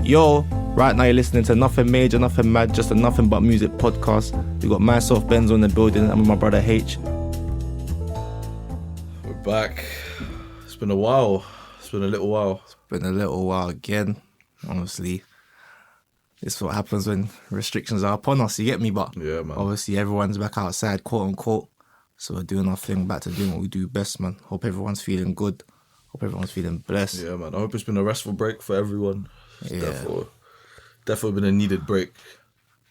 Yo, right now you're listening to Nothing Major, Nothing Mad, just a Nothing But Music podcast. We got myself, Benzo, in the building, and with my brother H. We're back. It's been a while. It's been a little while. Been a little while again, honestly. It's what happens when restrictions are upon us, you get me? But Yeah, man. obviously everyone's back outside, quote unquote. So we're doing our thing, back to doing what we do best, man. Hope everyone's feeling good. Hope everyone's feeling blessed. Yeah, man. I hope it's been a restful break for everyone. It's Yeah. definitely been a needed break.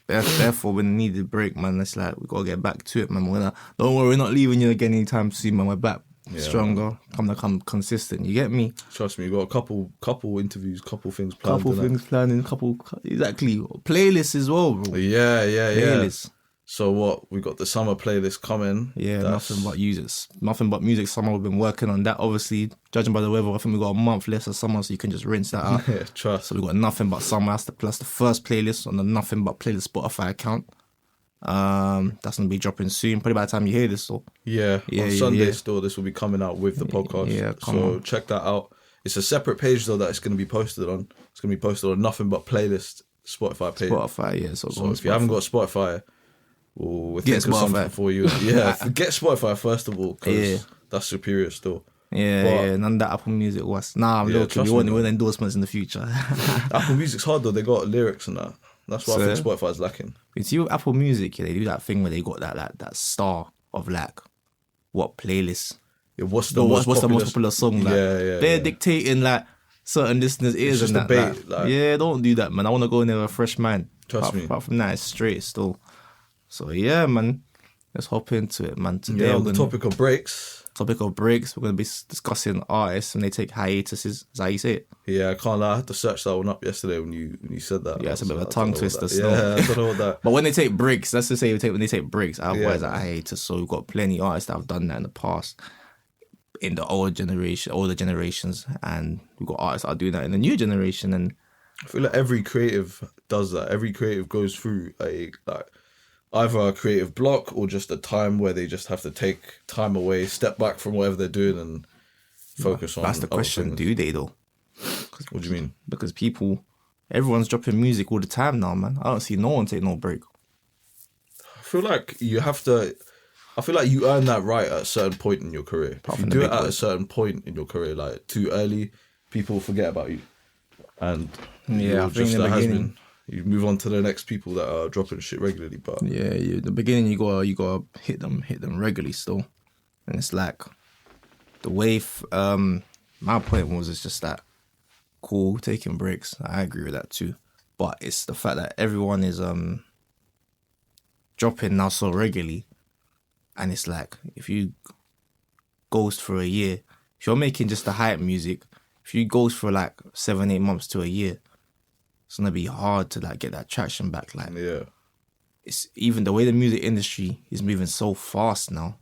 Therefore, we needed a break, man. It's like we gotta get back to it, man. Don't worry, we're not leaving you again anytime soon, man. We're back stronger. Come consistent. You get me? Trust me, we got a couple interviews, couple things planned. Exactly. Playlists as well, bro. Yeah. Playlists. So what? We got the summer playlist coming. Yeah, nothing but music. Summer, we've been working on that. Obviously, judging by the weather, I think we got a month left of summer, so you can just rinse that out. Yeah, trust. So we got Nothing But Summer. That's the first playlist on the Nothing But Playlist Spotify account. That's gonna be dropping soon. Probably by the time you hear this, though. Yeah, on Sunday still, this will be coming out with the podcast. Yeah, so check that out. It's a separate page though that it's going to be posted on. It's going to be posted on Nothing But Playlist Spotify page. Spotify, yeah. So if you haven't got Spotify, we'll think of something for you. Yeah, get Spotify first of all, because that's superior still. Yeah, none of that Apple Music was. Nah, I'm joking. We want endorsements in the future. Apple Music's hard though. They got lyrics and that. That's why I think Spotify's lacking. You see with Apple Music, they do that thing where they got that star of like what playlist. Yeah, what's the most popular song? Like, they're dictating like certain listeners' ears and that. Debate, like, yeah, don't do that, man. I want to go in there with a fresh mind. Trust me. Apart from that, it's straight still. So yeah, man. Let's hop into it, man. Today, on the topic of breaks, we're going to be discussing artists when they take hiatuses. Is that how you say it? Yeah, I can't lie. I had to search that one up yesterday when you said that. Yeah, it's a bit of a tongue twister still. Yeah, I don't know what that. But when they take breaks, let's just say when they take breaks, otherwise I hiatus. So we've got plenty of artists that have done that in the past, in the older generations, and we've got artists that are doing that in the new generation. And I feel like every creative does that. Every creative goes through either a creative block or just a time where they just have to take time away, step back from whatever they're doing and focus on. That's the question, do they though? What do you mean? Because everyone's dropping music all the time now, man. I don't see no one take no break. I feel like you earn that right at a certain point in your career. If you do it at a certain point in your career, like too early, people forget about you. And I think in the beginning, you move on to the next people that are dropping shit regularly. But in the beginning you gotta hit them regularly still. And it's like the way my point was, it's just that cool taking breaks. I agree with that too. But it's the fact that everyone is dropping now so regularly, and it's like if you ghost for a year, if you're making just the hype music, if you ghost for like 7-8 months to a year, it's gonna be hard to like get that traction back. Like, it's even the way the music industry is moving so fast now.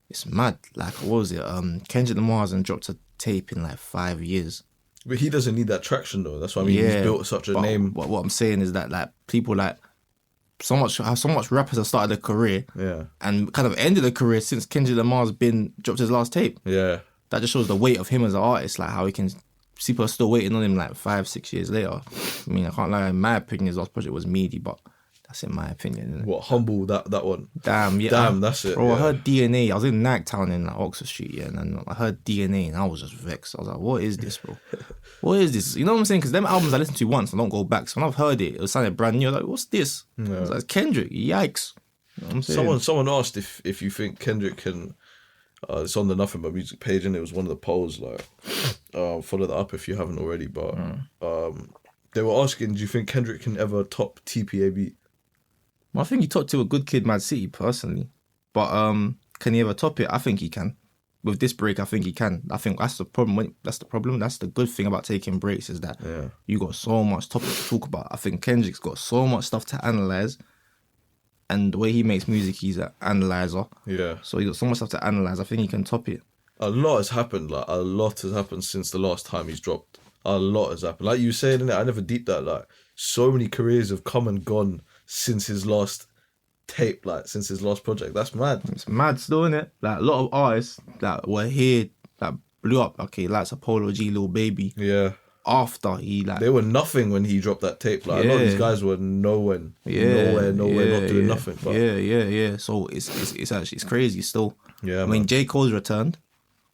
It's mad. Like, what was it? Kendrick Lamar hasn't dropped a tape in like 5 years. But he doesn't need that traction though. That's what I mean. He's built such a name. What I'm saying is that like people like so much rappers have started their career, and kind of ended their career since Kendrick Lamar's dropped his last tape. Yeah, that just shows the weight of him as an artist. Like how he can. People are still waiting on him like 5-6 years later. I mean, I can't lie. In my opinion, his last project was meaty, but that's in my opinion. Isn't it? What, Humble, that one? Damn, that's it. Bro, I heard DNA. I was in Nagtown in like, Oxford Street, and then I heard DNA, and I was just vexed. I was like, what is this, bro? What is this? You know what I'm saying? Because them albums I listened to once, I don't go back. So when I've heard it, it sounded brand new. I was like, what's this? I was like, Kendrick, yikes. You know what I'm saying? Someone asked if you think Kendrick can... it's on the Nothing But Music page, and it was one of the polls. Like, follow that up if you haven't already. But they were asking, do you think Kendrick can ever top TPAB? Well, I think he topped to a Good Kid, Mad City personally, but can he ever top it? I think he can. With this break, I think he can. I think that's the problem. That's the good thing about taking breaks is that you got so much topic to talk about. I think Kendrick's got so much stuff to analyze. And the way he makes music, he's an analyzer. Yeah. So he got so much stuff to analyze. I think he can top it. A lot has happened. Like, a lot has happened since the last time he's dropped. A lot has happened. Like you said, innit? I never deep that. Like, so many careers have come and gone since his last tape, like since his last project. That's mad. It's mad still, innit? Like a lot of artists that were here that blew up. Okay, like Apollo G, Lil Baby. Yeah. after he like. They were nothing when he dropped that tape. Like a lot of these Yeah. guys were nowhere, Yeah, not doing nothing. But yeah. So it's actually crazy still. yeah, I mean, man. J. Cole's returned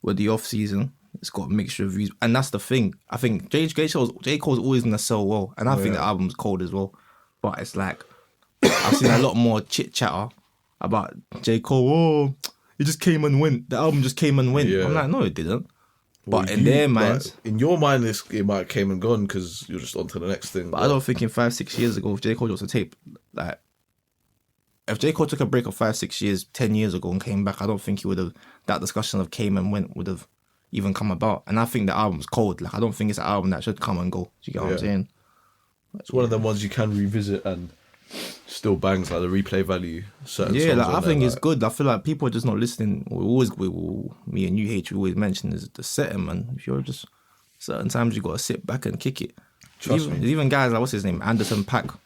with the off season. It's got a mixture of views, and that's the thing. I think J. Cole's always gonna sell well, and I think the album's cold as well. But it's like I've seen a lot more chit chatter about J. Cole. Oh, it just came and went. The album just came and went. Yeah. I'm like, no, it didn't. But Well, in their minds, in your mind, it might have came and gone because you're just on to the next thing. but I don't think in 5-6 years ago, if J. Cole was a tape, like, if J. Cole took a break of 5-6 years, 10 years ago and came back, I don't think he would have, that discussion of came and went would have even come about. And I think the album's cold. Like, I don't think it's an album that should come and go. Do you get what I'm saying? It's one of them ones you can revisit and still bangs, like the replay value. Certain Yeah, songs like, on I there, think it's like- good. I feel like people are just not listening. Me and UH, we always mention is the setting, man. If you're just, certain times you got to sit back and kick it. Trust me. There's even guys like, what's his name? Anderson .Paak.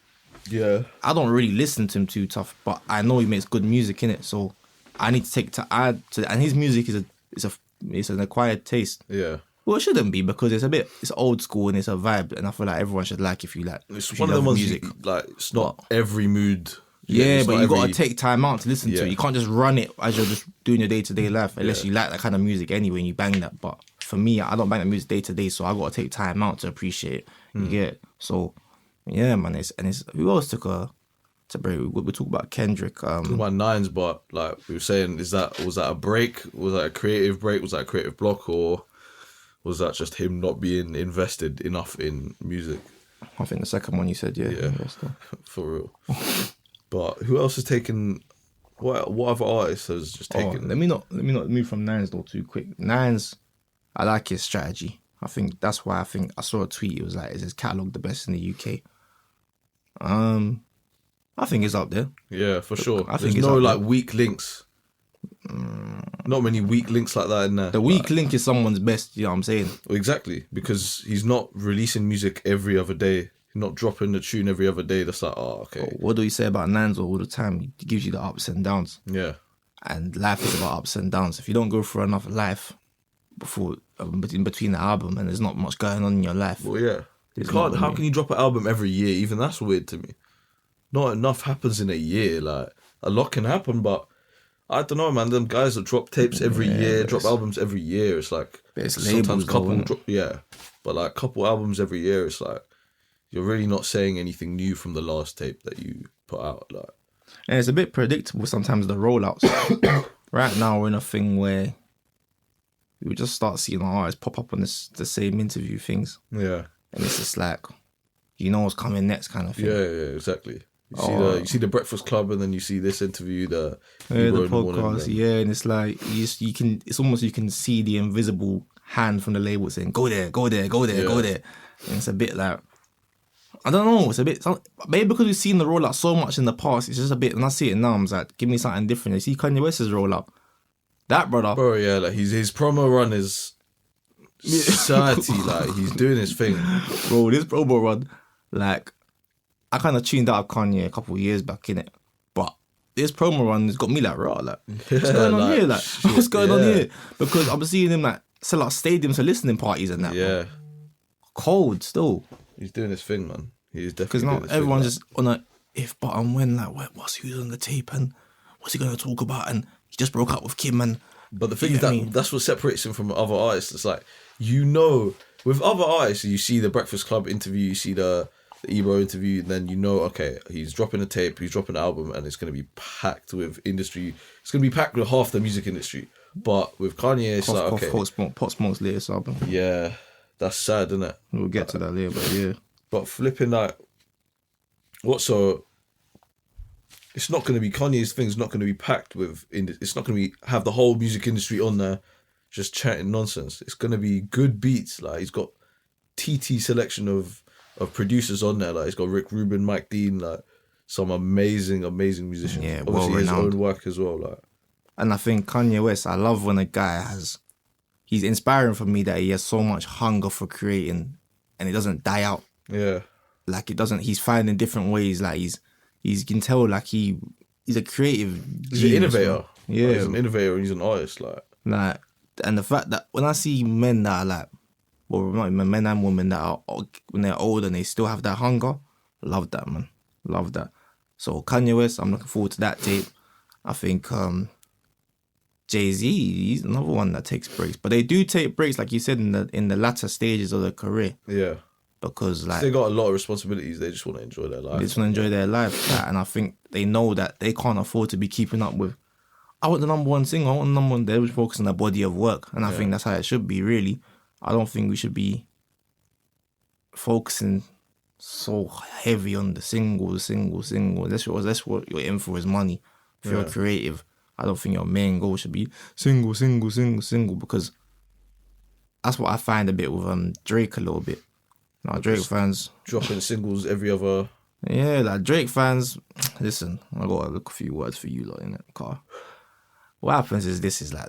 Yeah. I don't really listen to him too tough, but I know he makes good music in it, so I need to take to add to. And his music is an acquired taste. Yeah. Well, it shouldn't be because it's old school and it's a vibe, and I feel like everyone should like if you like. It's if one you of them love ones music. like it's not every mood. Yeah, it's but not you got every- to take time out to listen to Yeah. it. You can't just run it as you're just doing your day to day life, unless you like that kind of music anyway and you bang that. But for me, I don't bang that music day to day, so I got to take time out to appreciate it. You get it? So yeah, man. It's who else took a break? We talk about Kendrick. about nines, but like we were saying, was that a break? Was that a creative break? Was that a creative block, or was that just him not being invested enough in music? I think the second one you said, yeah. For real. But who else has taken? What other artist has just taken? Let me not move from Nines though too quick. Nines, I like his strategy. I think that's why I saw a tweet. It was like, is his catalog the best in the UK? I think it's up there. Yeah, for sure. I think There's it's no up like there. weak links. Not many weak links like that in there. The weak link is someone's best. You know what I'm saying? Exactly, because he's not releasing music every other day. He's not dropping the tune every other day. That's like, oh, okay. What do we say about Nines all the time? He gives you the ups and downs, Yeah. and life is about ups and downs. If you don't go through enough life before in between the album, and there's not much going on in your life, Well, yeah. You It's can't. not How really- can you drop an album every year? Even that's weird to me. Not enough happens in a year. Like a lot can happen, but I don't know, man. Them guys that drop tapes every year, but drop it's- albums every year. It's like but it's sometimes labels though, couple innit? drop, yeah, but like couple albums every year. It's like you're really not saying anything new from the last tape that you put out. Like and it's a bit predictable sometimes the rollouts. Right now we're in a thing where we would just start seeing our artists pop up on the same interview things, yeah, and it's just like, you know what's coming next kind of thing. yeah, exactly. You see the Breakfast Club, and then you see this interview, the Yeah, Ebro the in morning, podcast, and- yeah, and it's like you can. It's almost you can see the invisible hand from the label saying, "Go there, go there, go there, go Yeah. there," and it's a bit like, I don't know. It's a bit maybe because we've seen the rollout so much in the past. It's just a bit. When I see it now, I'm like, give me something different. You see Kanye West's rollout, that brother. Bro, yeah, like his promo run is dirty. Like he's doing his thing. Bro, this promo run, like, I kind of tuned out of Kanye a couple of years back, innit? But this promo run has got me like, raw, like, what's going on like, here? Like, shit, what's going on yeah. here? Because I'm seeing him like sell out stadiums for listening parties and that. bro. Yeah, Cold still. he's doing his thing, man. He's definitely Because doing now his everyone's thing, just on a if, but, and when, like, who's on the tape and what's he going to talk about? And he just broke up with Kim and. But the thing You is get that me? that's what separates him from other artists. It's like, you know, with other artists, you see the Breakfast Club interview, you see the Ebro interview, and then you know, okay, he's dropping a tape, he's dropping an album, and it's going to be packed with industry. It's going to be packed with half the music industry. But with Kanye, it's like, okay, Pot Smoke's latest album. yeah, that's sad, isn't it? We'll get to that later, but yeah. But flipping like, what so? It's not going to be Kanye's thing's not going to be packed with. It's not going to be have the whole music industry on there, just chatting nonsense. It's going to be good beats. Like he's got TT selection of producers on there. Like he's got Rick Rubin, Mike Dean, like some amazing musicians. Yeah, Obviously his well-renowned. own work as well. Like And I think Kanye West, I love when a guy he's inspiring for me that he has so much hunger for creating and it doesn't die out. yeah, Like it doesn't, he's finding different ways. Like he's you can tell like he's a creative he's an genius, innovator. man. Yeah. Like, he's an innovator and he's an artist. Like Like, and the fact that when I see men that are like well, not even men and women that are when they're old and they still have that hunger. Love that, man. Love that. So Kanye West, I'm looking forward to that tape. I think Jay-Z, he's another one that takes breaks, but they do take breaks, like you said, in the latter stages of their career. Yeah. Because like they got a lot of responsibilities. They just want to enjoy their life. They just want to enjoy their life, and I think they know that they can't afford to be keeping up with. I want the number one single. I want the number one. They're just focusing on their body of work, and I think that's how it should be. Really, I don't think we should be focusing so heavy on the single. That's what you're in for is money. If you're creative, I don't think your main goal should be single, because that's what I find a bit with Drake a little bit. Like Drake fans dropping singles every other. Yeah, like Drake fans. Listen, I gotta look a few words for you lot in that car. What happens is this. Like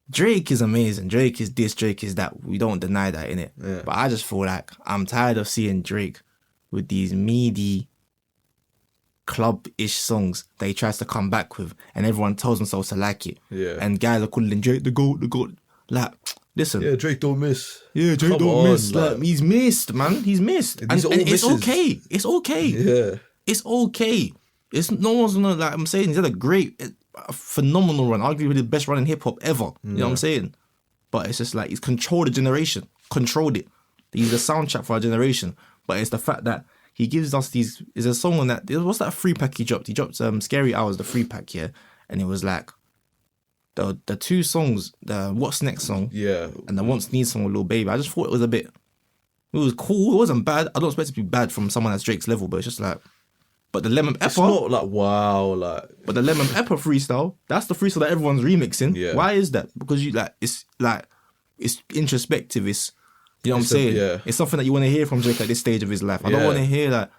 Drake is amazing. Drake is this. Drake is that. We don't deny that, innit? Yeah. But I just feel like I'm tired of seeing Drake with these meaty club-ish songs that he tries to come back with, and everyone tells themselves to like it. Yeah. And guys are calling Drake the GOAT. Like, listen. Yeah, Drake don't miss. Yeah, Drake don't miss. Like, he's missed, man. He's missed. And it's okay. It's okay. Yeah. It's okay. It's no one's gonna, like I'm saying, he's had a phenomenal run, arguably the best run in hip hop ever. You know what I'm saying? But it's just like he's controlled a generation. Controlled it. He's the soundtrack for our generation. But it's the fact that he gives us these. Is a song on that. What's that 3-pack he dropped? He dropped Scary Hours, the 3-pack, yeah. And it was like the two songs, the What's Next song, yeah, and the Wants Needs song with Lil Baby. I just thought it was a bit. It was cool. It wasn't bad. I don't expect it to be bad from someone that's Drake's level, but it's just like. But the Lemon Pepper. It's not like wow, like. But the Lemon Pepper freestyle, that's the freestyle that everyone's remixing. Yeah. Why is that? Because it's introspective. It's, you know what I'm saying? Yeah. It's something that you want to hear from Drake at this stage of his life. I don't want to hear that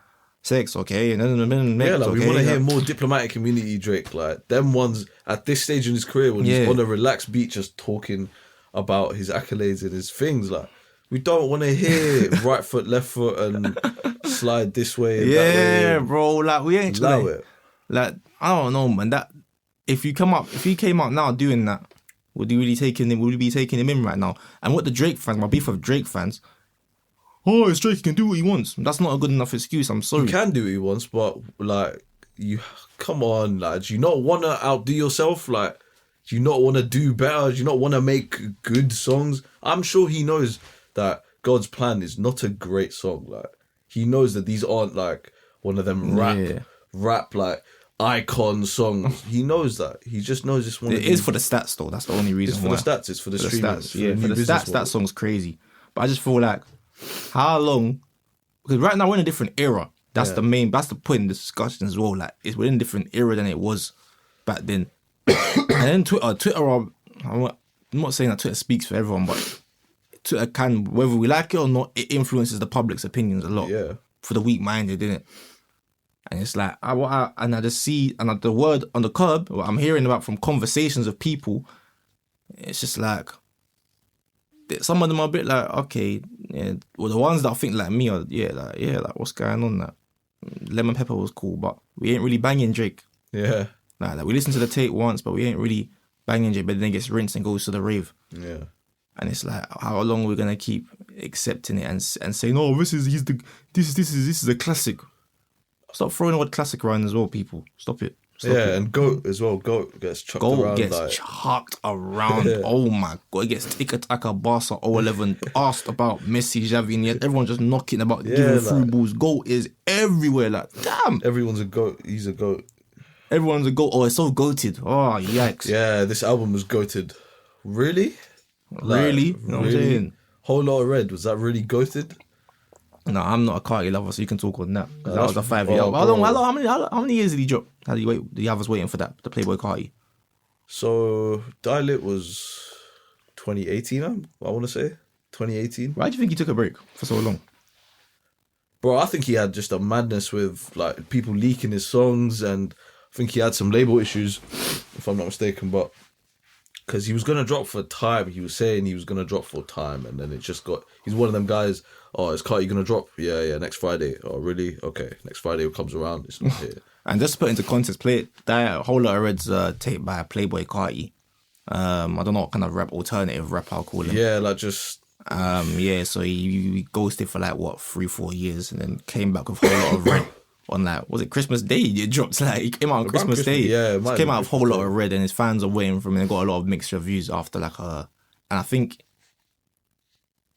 sex, okay, and then we okay, want to hear more diplomatic community Drake. Like them ones at this stage in his career when he's on a relaxed beat, just talking about his accolades and his things. Like we don't want to hear right foot, left foot, and slide this way. And that way. Yeah, bro. Like we ain't allow it. Like I don't know, man. That if he came out now doing that, would he really taking him? Would we be taking him in right now? And what the Drake fans, my beef with Drake fans. Oh, it's Drake. He can do what he wants. That's not a good enough excuse. I'm sorry. He can do what he wants, but like you, come on, like, do you not want to outdo yourself? Like, do you not want to do better? Do you not want to make good songs? I'm sure he knows that God's Plan is not a great song. Like, he knows that these aren't like one of them rap like icon songs. He knows that. He just knows this one. It is for the stats though. That's the only reason. It's for the stats. It's for the streaming. For the stats, that song's crazy. But I just feel like, how long? Because right now we're in a different era. That's the main. That's the point in the discussion as well. Like, we're in a different era than it was back then. And then Twitter. I'm not saying that Twitter speaks for everyone, but Twitter can, whether we like it or not, it influences the public's opinions a lot. Yeah. For the weak-minded, didn't it? And it's like I just see, and the word on the curb, what I'm hearing about from conversations of people, it's just like some of them are a bit like, okay, yeah. Well, the ones that think like me are like what's going on? That Lemon Pepper was cool, but we ain't really banging Drake. Yeah. Like we listened to the tape once, but we ain't really banging Drake. But then it gets rinsed and goes to the rave. Yeah. And it's like, how long we're gonna keep accepting it and saying, "Oh, this is a classic." Stop throwing the word classic around as well, people. Stop it. Stop it. And GOAT as well. GOAT gets chucked around. GOAT gets chucked around. Oh my God. It gets Tiki-Taka, Barca, 011, asked about Messi, Xavi, and yet everyone just knocking about giving through balls. GOAT is everywhere. Like, damn. Everyone's a GOAT. He's a GOAT. Everyone's a GOAT. Oh, it's so goated. Oh, yikes. Yeah, this album was goated. Really? Really? You know what I'm saying? Whole Lot of Red, was that really goated? No, I'm not a Carti lover, so you can talk on that. That was a 5-year. How many years did he drop? How did you wait? The others waiting for that, the Playboy Carti. So Dial It was 2018. I want to say 2018. Why do you think he took a break for so long? Bro, I think he had just a madness with like people leaking his songs, and I think he had some label issues, if I'm not mistaken. But because he was gonna drop for time, he was saying he was gonna drop for time, and then it just got. He's one of them guys. Oh, is Carti gonna drop? Yeah, next Friday. Oh, really? Okay, next Friday comes around. It's not here. And just to put into context, that Whole Lot of Red's tape by Playboy Carti. I don't know what kind of rap, alternative rap I'll call him. Yeah, like just Yeah, so he ghosted for like what 3-4 years, and then came back with a whole lot of red on like, was it Christmas Day? It dropped like, he came out on Christmas Day. Yeah, it He might came have out been with a whole Christmas lot Day. of red, and his fans are waiting for him. And got a lot of mixed reviews after like and I think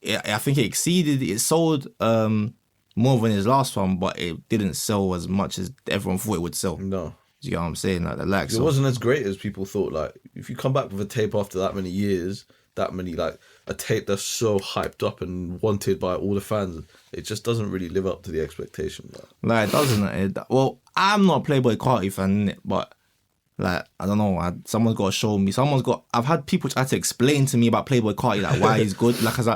it exceeded. It sold more than his last one, but it didn't sell as much as everyone thought it would sell. No. Do you know what I'm saying? Like the likes It of, wasn't as great as people thought. Like, if you come back with a tape after that many years, like a tape that's so hyped up and wanted by all the fans, it just doesn't really live up to the expectation. like doesn't it? Well, I'm not a Playboy Carti fan, innit? But like I don't know. Someone's got to show me. I've had people try to explain to me about Playboy Carti, like why he's good. Like, cause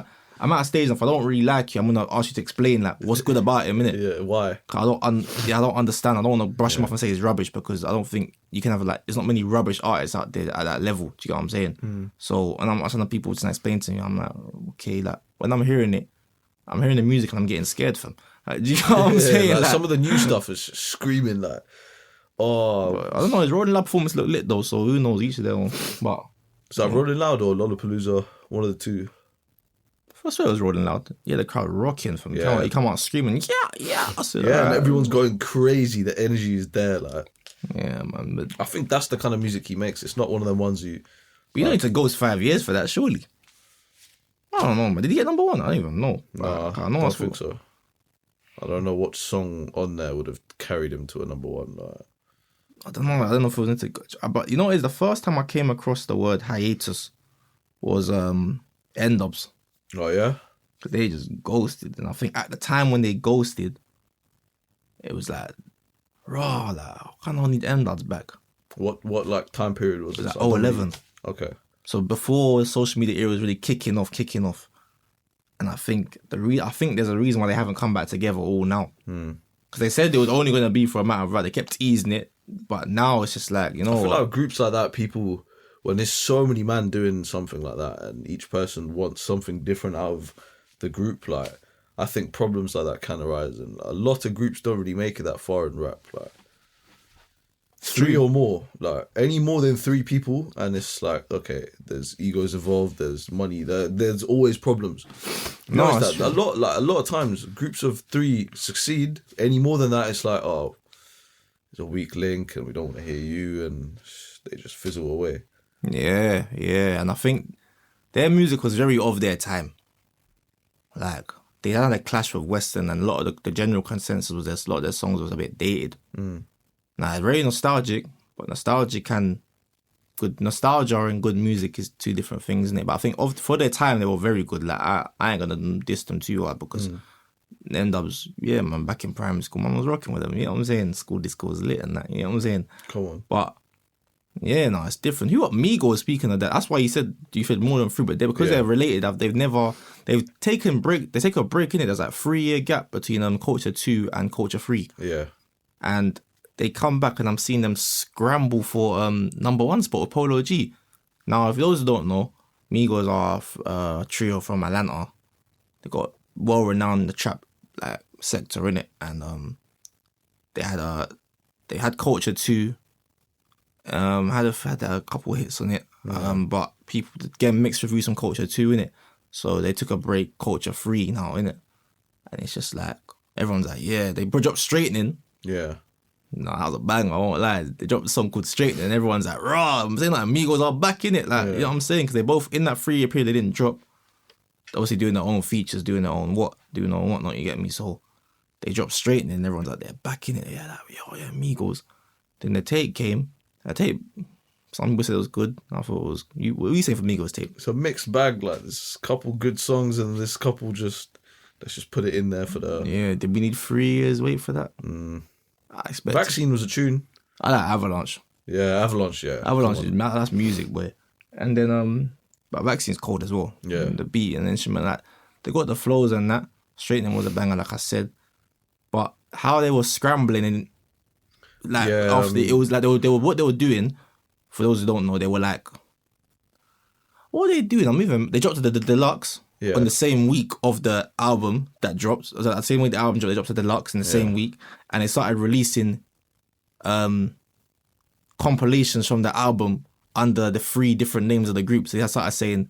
I'm at a stage, and if I don't really like you, I'm gonna ask you to explain like what's good about him, innit? Yeah, why? I don't understand. I don't want to brush him off and say he's rubbish, because I don't think you can have like, there's not many rubbish artists out there at that level. Do you get what I'm saying? So, and I'm asking people to explain to me. I'm like, okay, like when I'm hearing it, I'm hearing the music and I'm getting scared from. Like, do you know what I'm saying? Like, Like, some of the new stuff is screaming like, oh, I don't know. His Rolling Loud performance looked lit though, so who knows? Each of their own. But is that Rolling Loud or Lollapalooza? One of the two. I swear it was Rolling Loud. Yeah, the crowd rocking from. Yeah. He come out screaming, yeah. I said, Yeah, and alright. everyone's going crazy. The energy is there. Like, Yeah, man. But I think that's the kind of music he makes. It's not one of them ones you. you don't need to ghost 5 years for that, surely. I don't know, man. Did he get number one? I don't even know. Nah, I I know. don't think so. I don't know what song on there would have carried him to a number one. Like, I don't know. I don't know if it was into. But you know, it's the first time I came across the word hiatus was N-Dubs. oh yeah, Because they just ghosted. And I think at the time when they ghosted, it was like, raw, like, I kind of need N-Dubs back. what like time period was It was this? like 011. Okay. So before social media era was really kicking off. And I think I think there's a reason why they haven't come back together all now. Because they said it was only going to be for a matter of right. They kept teasing it. But now it's just like, you know I feel what? like groups like that, people, when there's so many man doing something like that, and each person wants something different out of the group, like, I think problems like that can arise, and a lot of groups don't really make it that far in rap. Like, three or more, like any more than three people, and it's like, okay, there's egos involved, there's money, there's always problems. No, Notice it's that a lot of times groups of three succeed. Any more than that, it's like, oh, it's a weak link, and we don't want to hear you, and they just fizzle away. Yeah. And I think their music was very of their time. Like, they had a clash with Western, and a lot of the general consensus was a lot of their songs was a bit dated. Now, it's very nostalgic, but nostalgia and good music is two different things, isn't it? But I think for their time, they were very good. Like, I ain't gonna diss them too hard, because N-Dubs, yeah, man, back in primary school, man was rocking with them. You know what I'm saying? School disco was lit and that. You know what I'm saying? Come on. But yeah, no, it's different. Who got Migos, speaking of that? That's why you said you said more than three, but because they're related, they've taken a break in it. There's like 3-year gap between Culture 2 and Culture 3. Yeah. And they come back, and I'm seeing them scramble for number one spot with Polo G. Now, if those who don't know, Migos are a trio from Atlanta. They got well renowned in the trap like sector in it, and they had Culture 2. Had a couple hits on it, but people get mixed reviews on Culture 2 in it, so they took a break. Culture 3 now in it, and it's just like everyone's like, yeah, they dropped Straightening. Yeah. No, that was a banger, I won't lie. They dropped a song called Straightening, and everyone's like, raw. I'm saying like Amigos are back in it, like you know what I'm saying, because they both in that 3-year period they didn't drop. Obviously doing their own features, doing their own whatnot. You get me? So they dropped Straightening, and everyone's like, they're back in it. Yeah, like, yeah, Amigos. Then the tape came. That tape, some people said it was good. I thought it was. What were you saying for Migos tape? It's a mixed bag. Like, there's a couple good songs, and this couple let's just put it in there for the. Yeah, did we need 3 years wait for that? I expect. Vaccine was a tune. I like Avalanche. Yeah, Avalanche. Yeah, Avalanche that's music, boy. And then but Vaccine's cold as well. Yeah, and the beat and the instrument, like they got the flows and that. Straightening was a banger, like I said. But how they were scrambling and like after it was like they were what they were doing. For those who don't know, they were like, what are they doing? I'm moving. They dropped the deluxe on the same week of the album that dropped. So the same week the album dropped, they dropped the deluxe in the same week, and they started releasing compilations from the album under the 3 different names of the group. So he started saying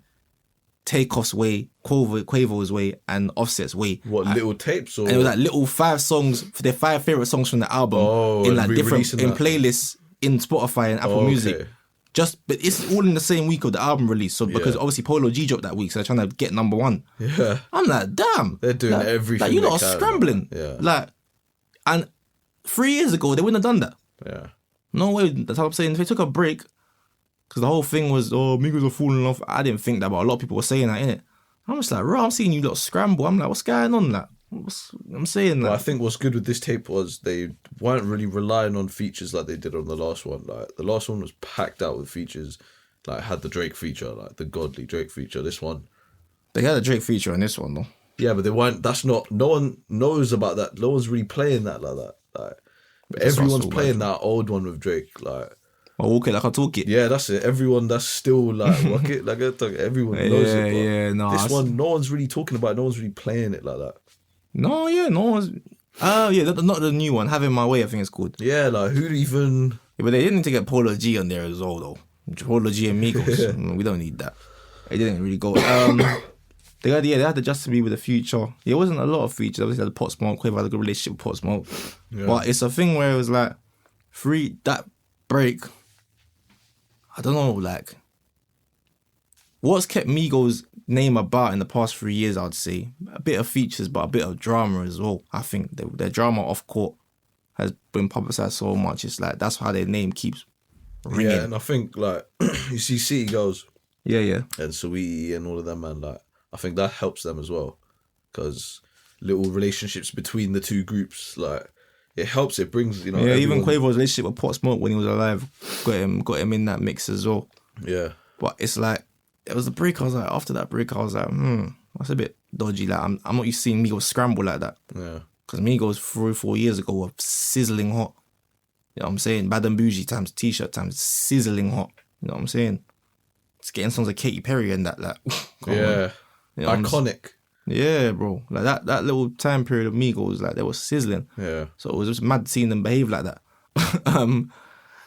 Takeoff's Way, Quavo's Way, and Offset's Way. What, little tapes or? And it was like little 5 songs, for their 5 favorite songs from the album, in like different in playlists in Spotify and Apple Music. But it's all in the same week of the album release. So because obviously Polo G dropped that week, so they're trying to get number 1. Yeah, I'm like, damn, they're doing everything. Like, you lot are scrambling. Yeah, like, and 3 years ago they wouldn't have done that. Yeah, no way. That's what I'm saying. If they took a break, because the whole thing was, Migos are falling off. I didn't think that, but a lot of people were saying that, innit? I'm just like, I'm seeing you lot scramble. I'm like, what's going on? Like, I'm saying that. Well, I think what's good with this tape was they weren't really relying on features like they did on the last one. Like, the last one was packed out with features. Like, had the Drake feature, like the godly Drake feature. This one, they had a Drake feature on this one, though. Yeah, but they weren't. That's not. No one knows about that. No one's really playing that like that. Like, but everyone's playing that old one with Drake. Like, walk it like I talk it. Yeah, that's it. Everyone that's still like walk it like I talk it. Everyone knows it. Yeah, no. This one, no one's really talking about it. No one's really playing it like that. No, yeah, no one's. Not the new one. Having My Way, I think it's called. Yeah, like who even? Yeah, but they didn't need to get Polo G on there as well, though. Polo G and Migos. We don't need that. It didn't really go. They had the Justin Bieber with the Future. It wasn't a lot of features. Obviously, had the Pop Smoke. Quavo had a good relationship with Pop Smoke. Yeah. But it's a thing where it was like, that break. I don't know, like, what's kept Migos' name about in the past 3 years, I'd say. A bit of features, but a bit of drama as well. I think their drama off court has been publicized so much. It's like, that's how their name keeps ringing. Yeah, and I think, like, you see City Girls. Yeah. And Saweetie and all of them, man, like, I think that helps them as well. Because little relationships between the two groups, like, it helps. It brings, you know. Yeah, even Quavo's relationship with Pop Smoke when he was alive got him in that mix as well. Yeah. But it's like, it was the break. I was like, after that break, I was like, that's a bit dodgy. Like, I'm not used to seeing Migos scramble like that. Yeah. Because Migos 3-4 years ago were sizzling hot. You know what I'm saying? Bad and Bougie times T-shirt times sizzling hot. You know what I'm saying? It's getting songs like Katy Perry and that. Like, yeah. You know, iconic. Yeah, bro. Like that little time period of Migos, like, they were sizzling. Yeah. So it was just mad seeing them behave like that.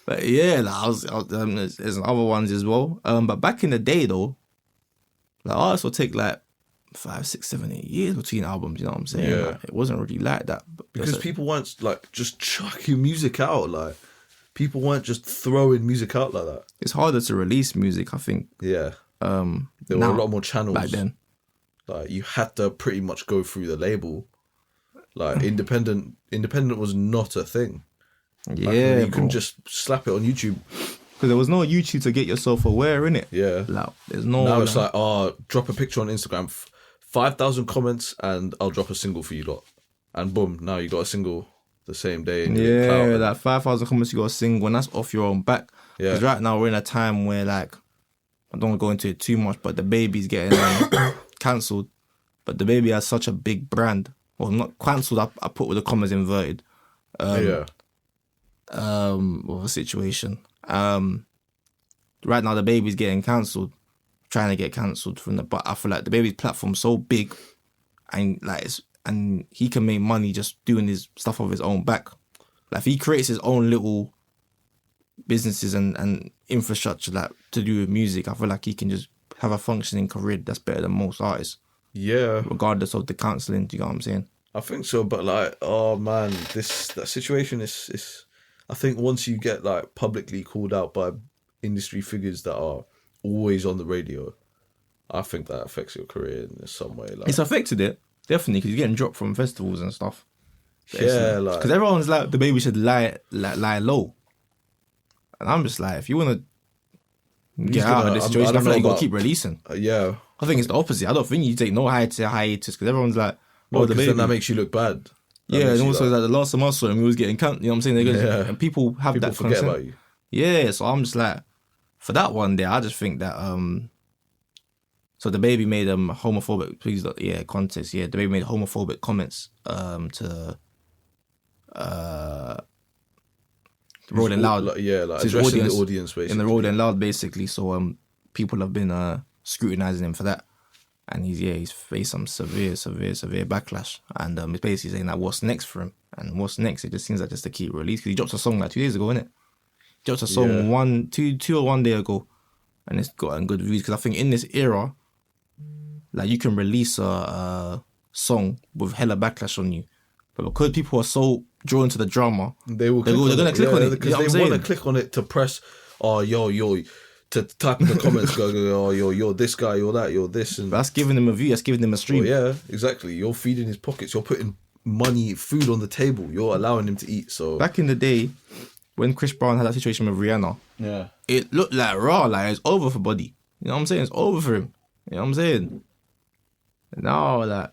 But yeah, like, there's other ones as well. But back in the day though, like, artists will take like 5, 6, 7, 8 years between albums. You know what I'm saying? Yeah. Like, it wasn't really like that. Because people weren't like just chucking music out. Like, people weren't just throwing music out like that. It's harder to release music, I think. Yeah. There were a lot more channels back then. Like, you had to pretty much go through the label. Like, independent was not a thing. Yeah, you couldn't just slap it on YouTube. Because there was no YouTube to get yourself aware, innit? Yeah. Like, there's no. Now it's like, drop a picture on Instagram, 5,000 comments, and I'll drop a single for you lot. And boom, now you got a single the same day. And yeah, like 5,000 comments, you got a single, and that's off your own back. Yeah. Because right now we're in a time where, like, I don't want to go into it too much, but the baby's getting cancelled. But the baby has such a big brand. Well, not cancelled, I put with the commas inverted. Yeah. What a situation. Right now the baby's getting cancelled, trying to get cancelled but I feel like the baby's platform's so big, and like and he can make money just doing his stuff off his own back. Like, if he creates his own little businesses and infrastructure, like, to do with music, I feel like he can just have a functioning career that's better than most artists. Yeah. Regardless of the cancelling, do you know what I'm saying? I think so, but like, oh man, that situation is I think once you get like publicly called out by industry figures that are always on the radio, I think that affects your career in some way. Like, it's affected it, definitely, because you're getting dropped from festivals and stuff. Yeah, like, because everyone's like, the baby should lie low, and I'm just like, if you want to get out of this situation, I feel like you got to keep releasing. Yeah, I think it's the opposite. I don't think you take no hiatus, because everyone's like, the baby. Then that makes you look bad. Yeah, and also like the last time I saw him, he was getting cut. You know what I'm saying? And people have that forget concern. about you. Yeah, so I'm just like, for that one there, I just think that so the baby made homophobic. Please, context. Yeah, the baby made homophobic comments to Rolling Loud. Like addressing the audience basically. In the Rolling Loud, basically. So people have been scrutinizing him for that. And he's faced some severe backlash. And it's basically saying that what's next for him. And what's next, it just seems like just to keep release. Because he dropped a song like 2 days ago, innit? dropped a song two or 1 day ago, and it's gotten good views because I think in this era, like you can release a song with hella backlash on you, but because people are so drawn to the drama, they're gonna click on it because they want to click on it to press. Oh, yo, to type in the comments, go, oh, you're this guy, you're that, you're this, and that's giving them a view. That's giving them a stream. Oh, yeah, exactly. You're feeding his pockets. You're putting money, food on the table. You're allowing him to eat. So back in the day, when Chris Brown had that situation with Rihanna, it looked like raw, like it's over for Buddy. You know what I'm saying? It's over for him. You know what I'm saying? Now, like,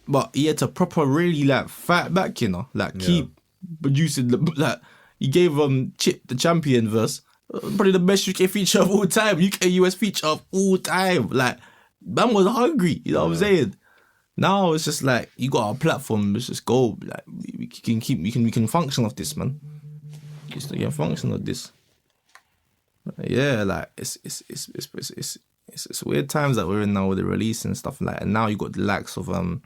but he had to proper really like fight back, you know, like keep producing the like. He gave Chip the Champion verse, probably the best UK feature of all time, UK US feature of all time. Like, man was hungry. You know what I'm saying? Now it's just like you got our platform. Let's just go. Like we can function off this, man. Just function of this. Yeah, like it's weird times that we're in now with the release and stuff like. And now you got the likes of NBA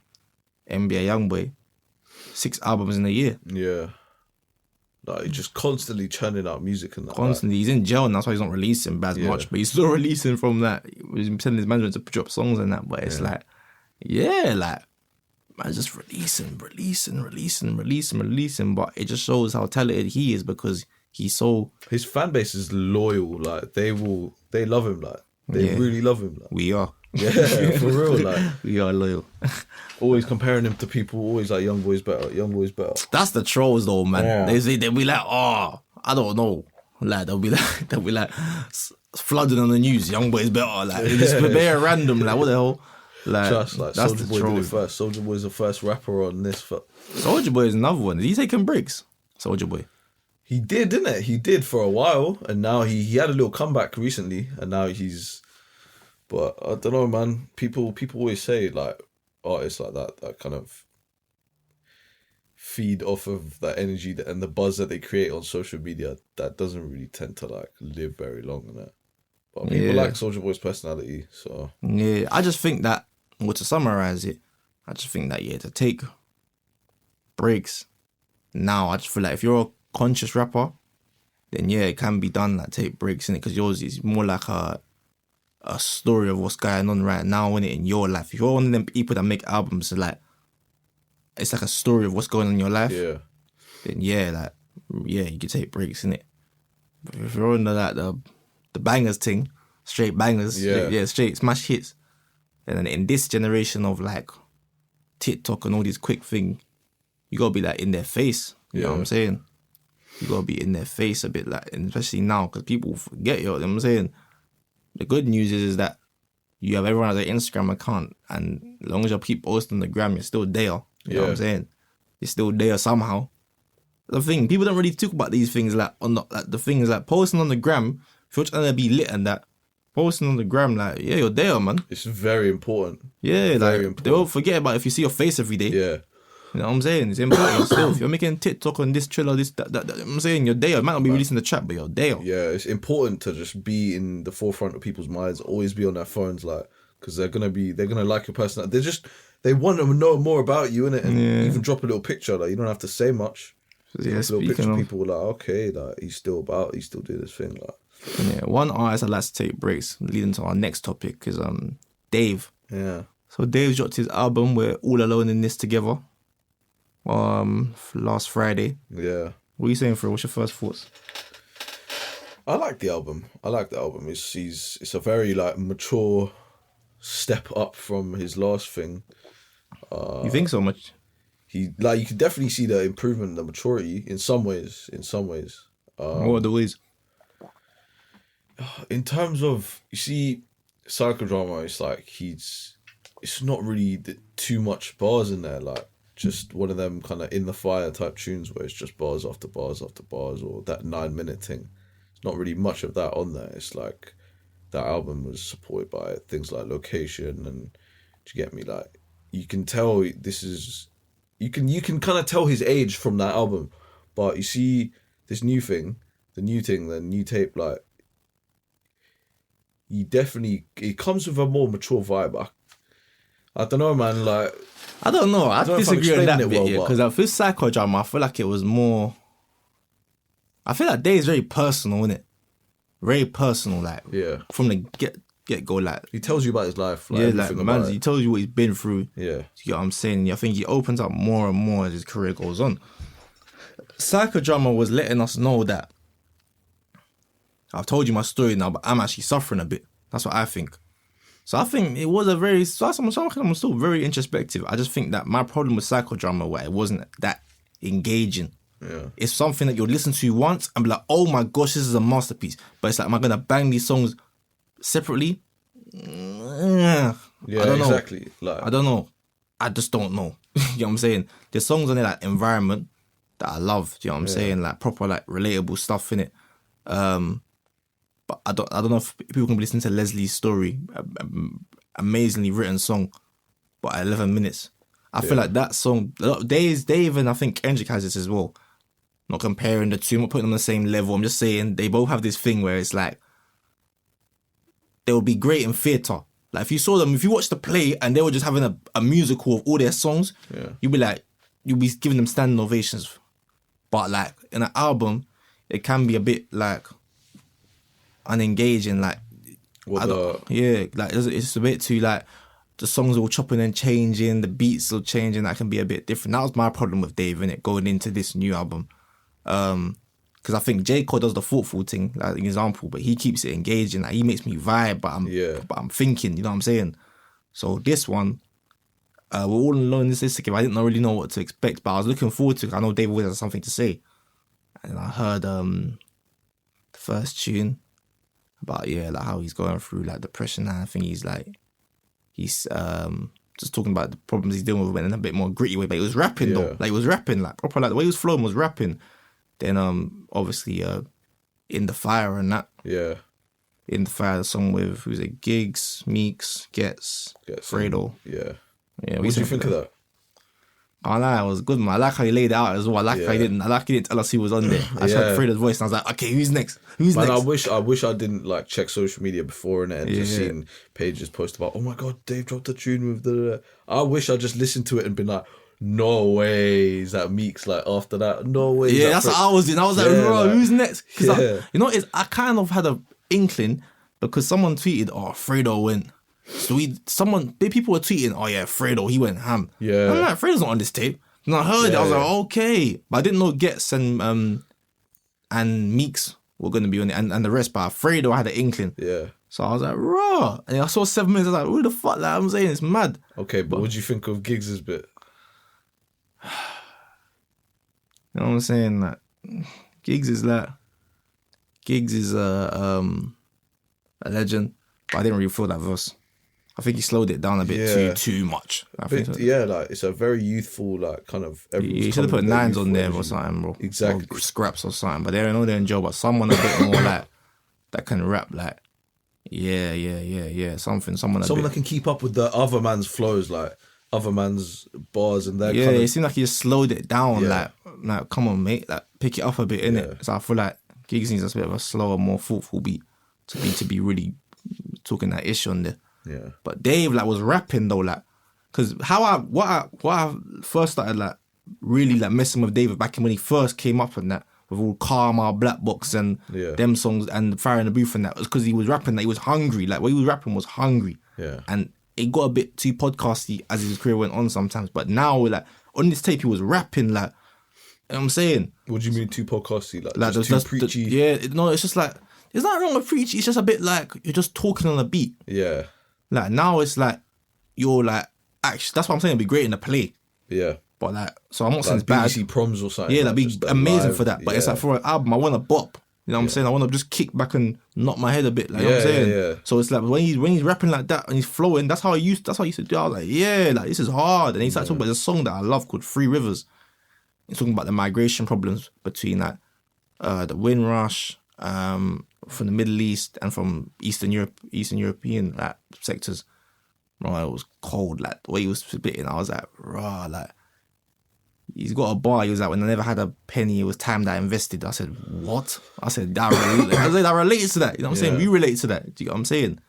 YoungBoy, 6 albums in a year. Yeah, like he's just constantly churning out music and that. Constantly, he's in jail and that's why he's not releasing as much. But he's still releasing from that. He's telling his management to drop songs and that. But it's like. Yeah, like, man, just releasing. But it just shows how talented he is because he's so... His fan base is loyal. Like, they love him. Like, they really love him. Like. We are. Yeah, for real. Like, we are loyal. Always comparing him to people, always like, young boy's better. That's the trolls though, man. Yeah. They'll be like, oh, I don't know. Like, they'll be like flooding on the news, young boy's better. Like, it's very random. Like, what the hell? Like, just like Soulja Boy did it first. Soulja Boy's the first rapper on this. Soulja Boy is another one. Is he taking breaks? Soulja Boy. He did, didn't it? He did for a while, and now he had a little comeback recently, and now he's. But I don't know, man. People always say like artists like that kind of feed off of that energy and the buzz that they create on social media. That doesn't really tend to like live very long in it. But people like Soulja Boy's personality, so yeah. I just think that. Well, to summarize it, I just think that to take breaks now, I just feel like if you're a conscious rapper, then it can be done. Like take breaks in it because yours is more like a story of what's going on right now in it in your life. If you're one of them people that make albums, like it's like a story of what's going on in your life. Yeah. Then you can take breaks in it. But if you're on the bangers thing, straight bangers, straight smash hits. And then in this generation of like TikTok and all these quick thing, you gotta be like in their face. You know what I'm saying? You gotta be in their face a bit, like, and especially now because people forget you know what I'm saying? The good news is that you have everyone has an Instagram account, and as long as you keep posting on the gram, you're still there. You know what I'm saying? You're still there somehow. The thing, people don't really talk about these things like on the things like posting on the gram. If you're trying to be lit and that. Posting on the gram, like, you're there, man. It's very important. Yeah, very important. They won't forget about if you see your face every day. Yeah. You know what I'm saying? It's important still. If you're making TikTok on this trailer, that, I'm saying you're there. It might not be releasing the chat, but you're there. Yeah, it's important to just be in the forefront of people's minds, always be on their phones, like, because they're gonna like your personality. They want to know more about you, innit? And even drop a little picture, like, you don't have to say much. Yeah, a little picture, people were like, okay, like, he's still doing this thing, like. Yeah, one artist I'd like to take breaks, leading to our next topic, is Dave. Yeah. So Dave dropped his album, We're All Alone in This Together, last Friday. Yeah. What are you saying, Phil? What's your first thoughts? I like the album. It's a very like mature step up from his last thing. You think so much? You can definitely see the improvement, the maturity in some ways. What are the ways? In terms of, you see, psychodrama, it's like it's not really too much bars in there, like just one of them kind of in the fire type tunes where it's just bars after bars after bars, or that 9-minute thing. It's not really much of that on there. It's like that album was supported by things like location, and do you get me? Like, you can tell this is, you can kind of tell his age from that album, but you see this new thing, the new tape, like, it comes with a more mature vibe. I don't know, man. Like, I don't know. I disagree on that bit, because I feel psychodrama. I feel like it was more. I feel like Day is very personal, isn't it? Very personal, like from the get go, like he tells you about his life, like, yeah, everything like about man, it. he tells you what he's been through. Yeah, You get what I'm saying? I think he opens up more and more as his career goes on. Psychodrama was letting us know that I've told you my story now, but I'm actually suffering a bit. That's what I think. So I think it was a very, I'm still very introspective. I just think that my problem with psychodrama was it wasn't that engaging. yeah, It's something that you'll listen to once and be like, oh my gosh, this is a masterpiece. But it's like, am I going to bang these songs separately? I don't know. exactly. Like, I don't know. I just don't know. You know what I'm saying? There's songs on there like Environment that I love. You know what I'm saying? Like proper like relatable stuff in it. But I don't know if people can listen to Leslie's Story, amazingly written song, but at 11 minutes. I feel like that song, Dave and I think Kendrick has this as well. Not comparing the two, I'm not putting them on the same level. I'm just saying they both have this thing where it's like they would be great in theatre. Like if you saw them, if you watched the play and they were just having a musical of all their songs, you'd be giving them standing ovations. But like in an album, it can be a bit like unengaging. Like like it's a bit too like the songs are all chopping and changing, the beats are changing. That can be a bit different. That was my problem with Dave, innit, going into this new album. Because I think J. Cole does the thoughtful thing, like an example, but he keeps it engaging. Like he makes me vibe, but I'm thinking, you know what I'm saying? So this one, we're all alone in this Instagram. I didn't really know what to expect, but I was looking forward to it. I know Dave always has something to say. And I heard the first tune about like how he's going through like depression, and I think he's just talking about the problems he's dealing with in a bit more gritty way. But he was rapping though, like he was rapping like proper, like the way he was flowing was rapping. Then obviously In the Fire and that. Yeah. In the Fire, the song with who's it? Giggs, Meeks, Gets Fredo. Yeah. Yeah. What did you think of that? Oh no, it was good, man. I like how he laid it out as well. I like how he didn't tell us who was on there. I heard Fredo's voice and I was like, okay, who's next? Man, I wish I didn't like check social media before and just seen pages post about, oh my god, Dave dropped a tune with the. I wish I just listened to it and been like, no way is that Meeks, like after that, no way. Yeah, that's what I was in. I was like, bro, who's next? Because you know, I kind of had an inkling because someone tweeted, oh, Fredo went. So people were tweeting, oh yeah, Fredo, he went ham. Yeah. I'm like, Fredo's not on this tape. And I heard it, I was like, okay. But I didn't know Gets and Meeks were going to be on it and the rest, but Fredo, I had an inkling. Yeah. So I was like, raw. And I saw 7 minutes, I was like, who the fuck? Like, I'm saying it's mad. Okay, but what do you think of Giggs' bit? You know what I'm saying? Like, Giggs is a legend, but I didn't really feel that verse. I think he slowed it down a bit too much. Yeah, like it's a very youthful, like kind of. You should have put nines on there or something, bro. Exactly. Or scraps or something. But they're in jail. But someone a bit more like that can rap like, someone that can keep up with the other man's flows, like other man's bars and that. Yeah, it seemed like he just slowed it down. Like come on, mate, like pick it up a bit, innit? So I feel like Giggs needs a bit of a slower, more thoughtful beat to be really talking that ish on there. Yeah. But Dave like was rapping though, like, cause what I first started like really like messing with David back when he first came up and that with all Karma, Black Box and them songs and Fire in the Booth and that was because he was rapping that he was hungry. Like what he was rapping was hungry. Yeah. And it got a bit too podcasty as his career went on sometimes. But now like on this tape he was rapping like, you know what I'm saying? What do you mean too podcasty? Like just too preachy? It's just like there's nothing wrong with preachy. It's just a bit like you're just talking on a beat. Yeah. Like now it's like you're like actually that's what I'm saying. It'd be great in the play. Yeah. But like so I'm not saying it's BBC bad. Proms or something. Yeah, that'd be amazing live, for that. But it's like for an album, I want to bop. You know what I'm saying? I want to just kick back and knock my head a bit. Like you know what I'm saying? Yeah. So it's like when he's rapping like that and he's flowing, that's how I used to do. I was like, yeah, like this is hard. And he's like talking about this song that I love called Three Rivers. He's talking about the migration problems between like the Windrush, from the Middle East and from Eastern European like sectors. Bro, it was cold. Like the way he was spitting, I was like, raw. Like he's got a bar. He was like, when I never had a penny, it was time that I invested. I said, what? I said, that relates to that. You know what I'm saying? We relate to that. Do you get what I'm saying?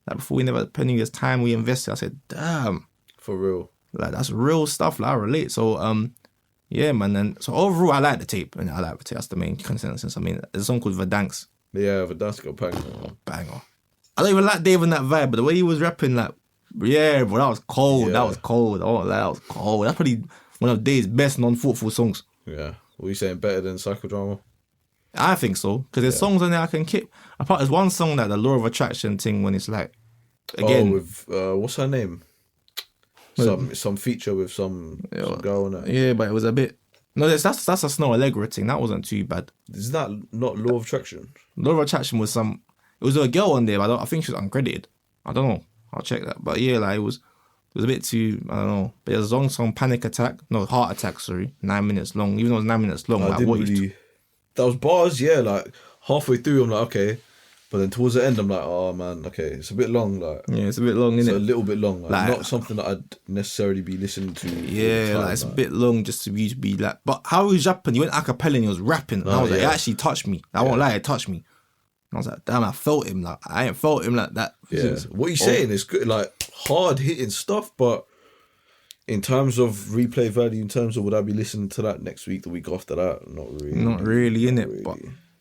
Like before we never had a penny, it was time we invested. I said, damn, for real. Like that's real stuff. Like I relate. So Yeah, man. And so overall, I like the tape. And I like the tape. That's the main consensus. I mean, there's a song called Verdansk. Yeah, but that's got bang. Banger. I don't even like Dave on that vibe, but the way he was rapping, like, yeah, bro, that was cold. Yeah. That was cold. Oh, that was cold. That's probably one of Dave's best non-thoughtful songs. Yeah. What are you saying? Better than Psychodrama? I think so. Because there's songs on there I can keep. Apart, there's one song, like the Law of Attraction thing, when it's like, again. With, what's her name? Some feature with some girl on it. Yeah, but it was a bit. No, that's a Snow Allegra thing. That wasn't too bad. Is that not Law of Attraction? Law of Attraction was some. It was a girl on there, but I think she was uncredited. I don't know. I'll check that. But yeah, like it was a bit too. I don't know. But there's a song Panic Attack. No, Heart Attack. Sorry, 9 minutes long. Even though it was 9 minutes long, I like didn't what really. That was bars, yeah. Like halfway through, I'm like, okay, but then towards the end, I'm like, oh man, okay, it's a bit long. Like, yeah, it's a bit long, it's isn't a it? little bit long. Like, Like- not something that I'd necessarily be listening to. all the Yeah, time, like it's a bit long just to be like. But how he was rapping, he went a cappella and he was rapping. And I was like, it yeah. actually touched me. I won't lie, it touched me. And I was like, damn, I felt him. Like I ain't felt him like that. Yeah, since- what he's saying is good, like hard hitting stuff, but in terms of replay value, in terms of would I be listening to that next week, the week after that? Not really. Not really, Not innit? But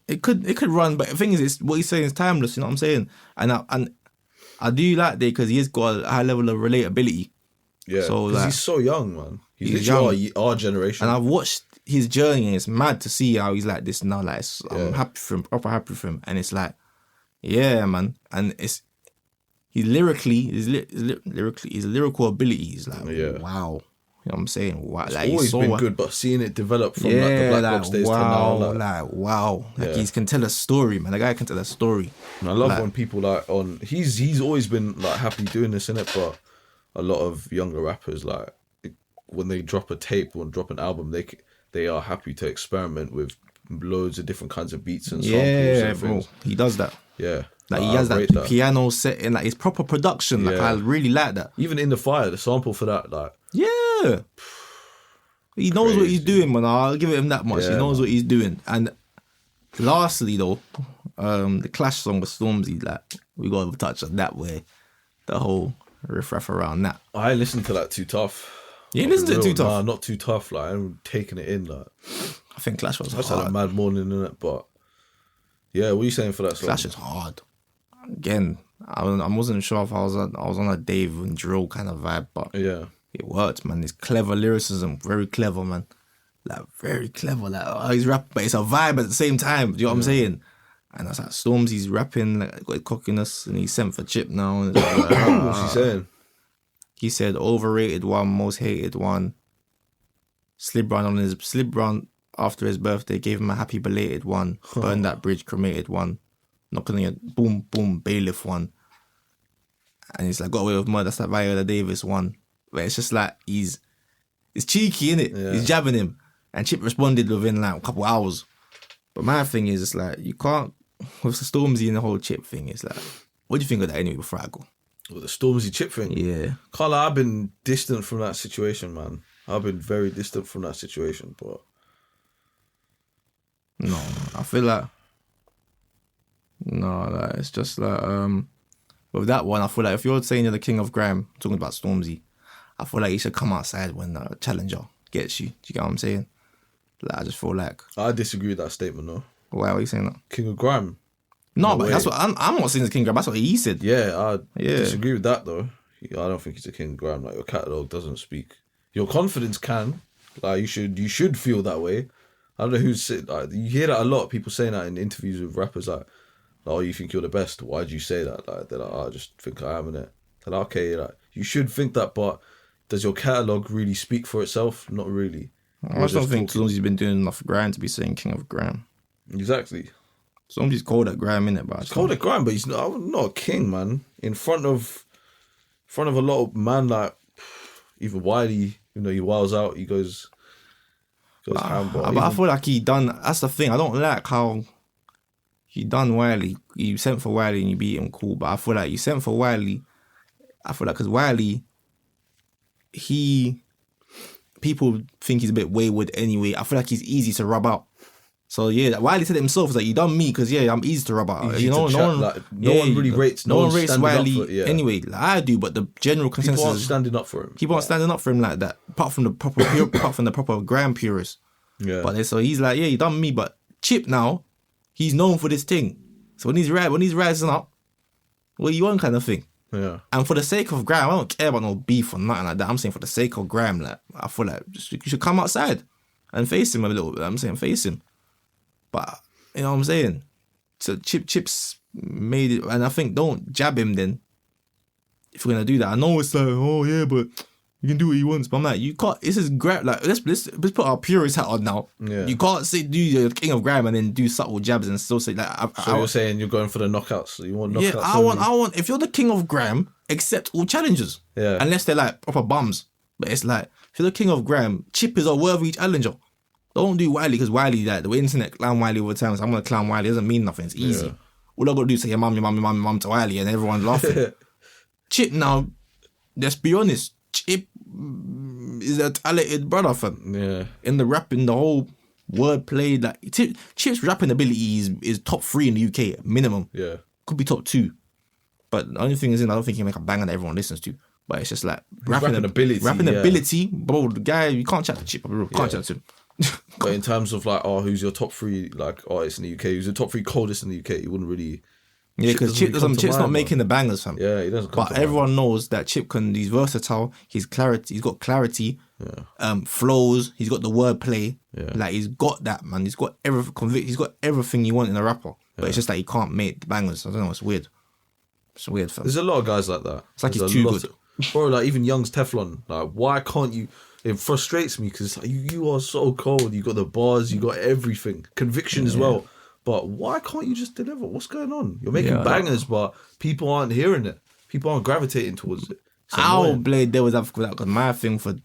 it could run. But the thing is, it's what he's saying is timeless. You know what I'm saying? And I do like that because he has got a high level of relatability. Yeah, So, because like, he's so young, man. He's he's literally our generation. And I've watched his journey, and it's mad to see how he's like this now. Like I'm happy for him, proper happy for him. And it's like, yeah, man. And it's his lyrical ability is like, wow. You know what I'm saying? Wow, it's like always so been good, but seeing it develop from like the Black Box days wow, to now, wow. Like he can tell a story, man. The guy can tell a story. and I love when people like on. He's always been like happy doing this, innit? But a lot of younger rappers, like when they drop a tape or drop an album, they are happy to experiment with loads of different kinds of beats and samples. Yeah, and bro. things. He does that. Yeah, Like he I has rate that piano setting, like it's proper production. Like I really like that. Even In the Fire, the sample for that, like Yeah. He knows what he's doing, man. I'll give him that much. Yeah, he knows what he's doing. And lastly, though, the Clash song with Stormzy, like we got to touch on that way. The whole riff around that. I listened to that Too Tough. You ain't listened to it Too Tough? Nah, not Too Tough. Like I'm taking it in. Like I think Clash was I just had a hard. mad morning in it, but yeah, what are you saying for that song? Clash is hard. Again, I wasn't sure if I was on a Dave and Drill kind of vibe, but Yeah. it worked, man. It's clever lyricism, very clever, man. Like very clever. Like he's rapping, but it's a vibe at the same time. Do you know what I'm saying? And that's like Stormzy's rapping, like got cockiness, and he's sent for chip now. And it's like, What's he saying? He said, "Overrated one, most hated one." Slib Brown after his birthday gave him a happy belated one. Burn that bridge, cremated one. Not on it, boom, boom, bailiff one. And he's like, got away with murder. That's that Viola Davis one. But it's just like it's cheeky, innit? Yeah. He's jabbing him. And Chip responded within like a couple hours. But my thing is, it's like, you can't, with the Stormzy and the whole Chip thing, it's like, what do you think of that anyway before I go? With the Stormzy Chip thing? Yeah. Carla, I've been distant from that situation, man. I've been very distant from that situation, but No, I feel like, it's just like, with that one, I feel like if you're saying you're the king of grime, talking about Stormzy, I feel like you should come outside when a challenger gets you. Do you get what I'm saying? Like, I just feel like, I disagree with that statement, though. why are you saying that? King of Grime. No, No but way. that's what I'm not saying the king of grime. That's what he said. Yeah, I Yeah. disagree with that, though. I don't think he's a King of Grime. Like, your catalogue doesn't speak. Your confidence can. Like, you should feel that way. I don't know who's... Like, you hear that a lot, people saying that in interviews with rappers, like, oh, you think you're the best? Why do you say that? Like, they're like, oh, I just think I am, innit? They're like, okay, like, you should think that, but does your catalogue really speak for itself? Not really. I just don't think Stormzy's been doing enough grime to be saying king of grime. Exactly. Stormzy's cold at grime, innit? But It's called a grime, but he's not a king, man. In front of a lot of man like even Wiley, he wiles out, he goes ham. But I feel like he done. That's the thing. I don't like how he done Wiley. You sent for Wiley and you beat him, cool. But I feel like you sent for Wiley. I feel like because Wiley, people think he's a bit wayward anyway. I feel like he's easy to rub out. So yeah, Wiley said it himself. He's like, you done me because I'm easy to rub out. Easy You know, to chat, like, no one really rates. No one one's rates standing up Wiley for it, yeah. anyway. Like, I do, but the general consensus People aren't standing up for him. People aren't standing up for him like that. Apart from the proper, apart from the proper gram purists. Yeah. But so he's like, yeah, you done me. But Chip now, he's known for this thing. So when he's rising up, what you want kind of thing. Yeah. And for the sake of Graham, I don't care about no beef or nothing like that. I'm saying for the sake of Graham, like I feel like you should come outside and face him a little bit. I'm saying face him. But you know what I'm saying? So Chips made it, and I think don't jab him then. If you're gonna do that, I know it's like, oh yeah, but you can do what he wants. But I'm like, you can't. This is Graham. Like let's put our purist hat on now. Yeah. You can't say do the king of Graham and then do subtle jabs and still say like. You're saying you're going for the knockouts. So you want knockouts? Yeah, I want. If you're the king of Graham, accept all challenges. Yeah. Unless they're like proper bums. But it's like if you're the king of Graham, Chip is a worthy challenger. Don't do Wiley because Wiley, like the way internet clown Wiley all the time. So I'm gonna clown Wiley. It doesn't mean nothing. It's easy. Yeah. All I gotta do is say your mum to Wiley, and everyone's laughing. Chip now, let's be honest. Chip is a talented brother, fam. Yeah. In the rapping, the whole wordplay, like Chip's rapping ability is top 3 in the UK minimum. Yeah. Could be top 2. But the only thing is, I don't think he make a banger that everyone listens to. But it's just like rapping ability, bro. The guy, you can't chat to Chip, bro. Can't chat to him. But in terms of like, who's your top 3 like artists in the UK? Who's the top 3 coldest in the UK? You wouldn't really. Yeah, because Chip's not making the bangers, fam. Yeah, he doesn't. But everyone knows that Chip he's versatile. He's got clarity. Yeah. Flows. He's got the wordplay. Yeah. Like he's got that, man. He's got He's got everything you want in a rapper. But it's just that he can't make the bangers. I don't know. It's weird. It's weird, fam. There's a lot of guys like that. It's like There's he's too good. Bro, like even Young's Teflon. Like, why can't you? It frustrates me because like, you are so cold. You got the bars. You got everything. Conviction as well. But why can't you just deliver? What's going on? You're making bangers, but people aren't hearing it. People aren't gravitating towards it. I'll play devil's advocate for that because my thing for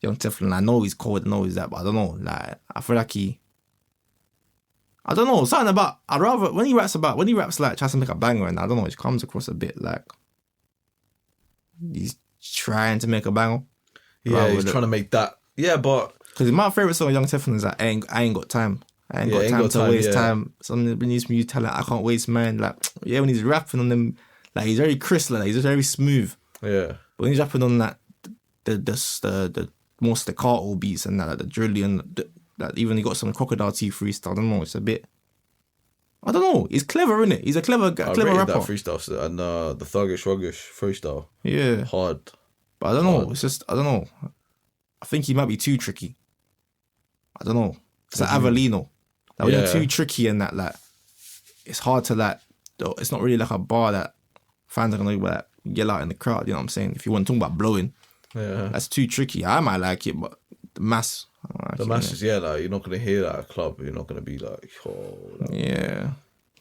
Young Teflon, I know he's cold, I know he's that, but I don't know. Like I feel like I don't know, something about I'd rather when he raps like tries to make a banger and I don't know, it comes across a bit like he's trying to make a banger. Yeah, he's trying to make that. Yeah, but because my favorite song of Young Teflon is like I ain't got time. I ain't got time to waste time. Something when he's music talent, I can't waste man. Like when he's rapping on them, like he's very crisp, like he's just very smooth. Yeah. But when he's rapping on that the more staccato beats and that, like the drilly and that even he got some Crocodile T freestyle. I don't know. It's a bit. I don't know. He's clever, innit? He's a clever rapper. That freestyle and the Thuggish Ruggish freestyle. Yeah. Hard. But I don't know. It's just I don't know. I think he might be too tricky. I don't know. It's like Avellino. Like when you're too tricky and that, like, it's hard to like. It's not really like a bar that fans are gonna like yell out in the crowd. You know what I'm saying? If you want to talk about blowing, that's too tricky. I might like it, but the mass. The masses, like you're not gonna hear that at a club. You're not gonna be like, yeah.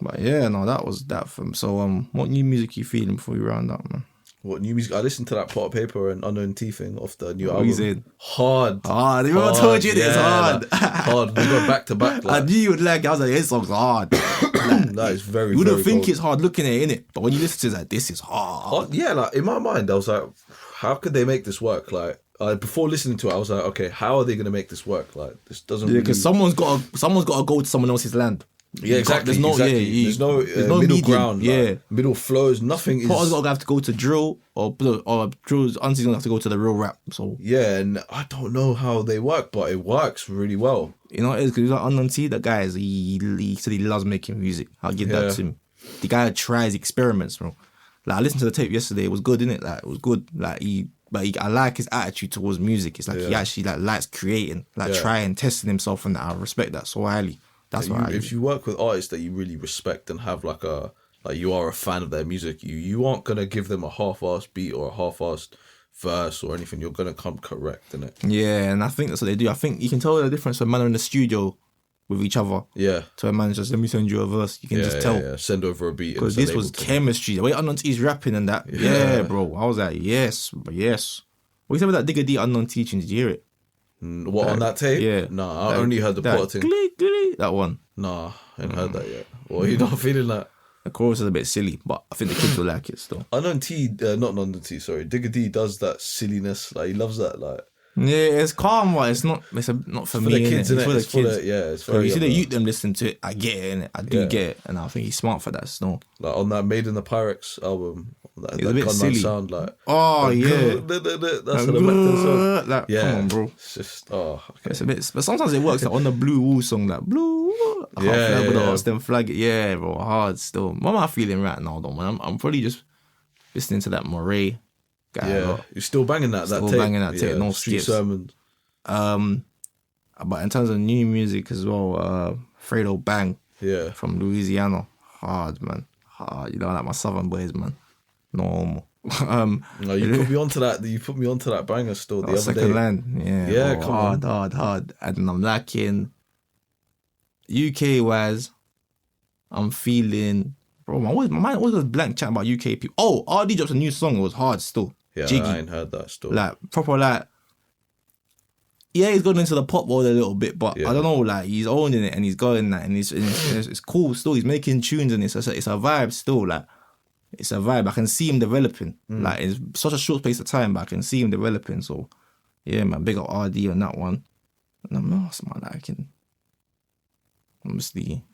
But yeah, no, that was that from. So what new music you feeling before we round up, man? What new music? I listened to that Pot of Paper and Unknown T thing off the new What album. you said? Hard. I told you it's hard. Hard. We go back to back. Like, I knew you would like it. I was like, this song's hard. That is very. You wouldn't very think cold. it's hard looking at it, innit? But when you listen to it, it's like, this is hard. Yeah, like in my mind, I was like, how could they make this work? Like before listening to it, I was like, okay, how are they gonna make this work? Like this doesn't. Yeah, because someone's got to go to someone else's land. Yeah, exactly. There's no middle medium, ground. Like, middle flows. Nothing is. Potter's got to have to go to drill or drill's Auntie's gonna have to go to the real rap. So yeah, and I don't know how they work, but it works really well. You know, it's because like Unknown T, that guy he said he loves making music. I'll give that to him. The guy tries experiments, bro. Like I listened to the tape yesterday. It was good, innit? Like it was good. Like I like his attitude towards music. It's like he actually like likes creating, trying, testing himself, and that I respect that so highly. That's why if you work with artists that you really respect and have like you are a fan of their music, you aren't gonna give them a half-assed beat or a half-assed verse or anything. You're gonna come correct, innit? Yeah, and I think that's what they do. I think you can tell the difference when man are in the studio with each other. Yeah. So a man just let me send you a verse. You can just tell. Yeah. Send over a beat. Because this was chemistry. The way Unknown T's rapping and that. Yeah, bro. I was like, yes. What you said about that Digga D Unknown teaching? Did you hear it? What, on that tape? Yeah. Nah, I only heard the part thing. That one. Nah, I ain't heard that yet. Well, you're not feeling that? The chorus is a bit silly, but I think the kids will like it still. Unknown T, not Unknown T, sorry. Digga D does that silliness. Like, he loves that. Like, Yeah, it's calm, but it's not. It's not for For me. the kids, innit? innit? It's for the kids. It's So very you see the young, youth them listen to it. I get it, innit? I do Yeah. get it, and I think he's smart for that. So like on that Made in the Pyrex album, that It's a bit Gunman silly. sound like. oh like, yeah, that's how the Macton sound. like Yeah, come on, bro. It's just okay. It's a bit, but sometimes it works. Like on the Blue Wall song, like Blue. I can't Yeah, flag with the yeah. Austin flag. Yeah, bro, hard still. What am I feeling right now, though, man? I'm probably just listening to that Moray guy. a Yeah, lot. you're still banging that. Still tape. banging that tape, Yeah, no Street skips. Sermons. But in terms of new music as well, Fredo Bang Yeah, from Louisiana, hard man, hard. You know, like my Southern boys, man. Normal. no, you put me onto that. You put me onto that banger still the other Second day. Land, yeah, Yeah, bro, come hard, and I'm liking UK wise. I'm feeling, bro. My mind always goes blank chatting about UK people. Oh, RD drops a new song. It was hard still. Yeah, Jiggy, I ain't heard that still. like proper like. Yeah, he's gone into the pop world a little bit, but Yeah. I don't know. Like he's owning it and he's going that, and it's cool still. He's making tunes and it's a vibe still. Like it's a vibe. I can see him developing. Like it's such a short space of time, but I can see him developing. So yeah, man, big up RD on that one. And I'm not man, I can obviously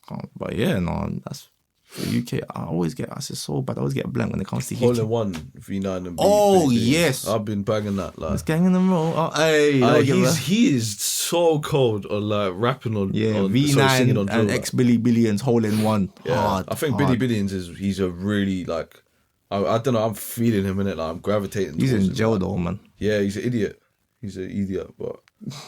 can't. But yeah, no, that's for UK. I always get. I said so bad. I always get blank when it comes to Hole UK. in One V9 and Oh, BD. yes. I've been banging that. Like It's gang in the roll. Oh, hey, don't get that. he is so cold on like rapping on Yeah, on, V9 sorry, singing on and drill, X Billy Billions Hole in One. Yeah, Hard, I think hard. Billy Billions he's a really like I don't know, I'm feeling him in it, like I'm gravitating He's towards in him, jail like. though, man. Yeah, he's an idiot. He's an idiot, but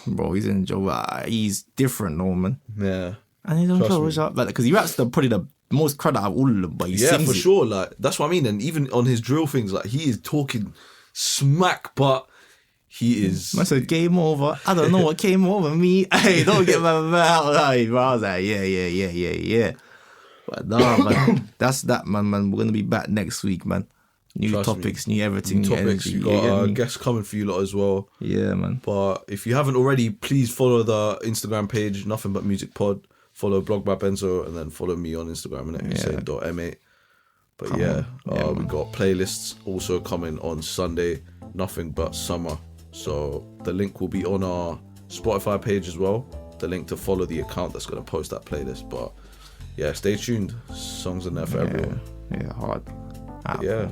Bro, he's in jail. He's different though, man. yeah. And he's on Trust jail. me. What's up? Like, because he raps probably the most credit out of all of them, but he Yeah, sings for it. sure. Like that's what I mean. And even on his drill things, like he is talking smack, but he is Man said game over. I don't know what came over me. Hey, don't get my mouth. Hey, bro. I was like, yeah. But nah, man. That's that, man. We're gonna be back next week, man. New Trust topics, me. new everything, New new topics. energy. We You get got me? guests coming for you lot as well. Yeah, man. But if you haven't already, please follow the Instagram page, Nothing But Music Pod. Follow Blog by Benzo, and then follow me on Instagram, and Hussein.m8. But we got playlists also coming on Sunday, Nothing But Summer. So the link will be on our Spotify page as well. The link to follow the account that's going to post that playlist. But yeah, stay tuned. Songs in there for everyone. Yeah, hard. Yeah.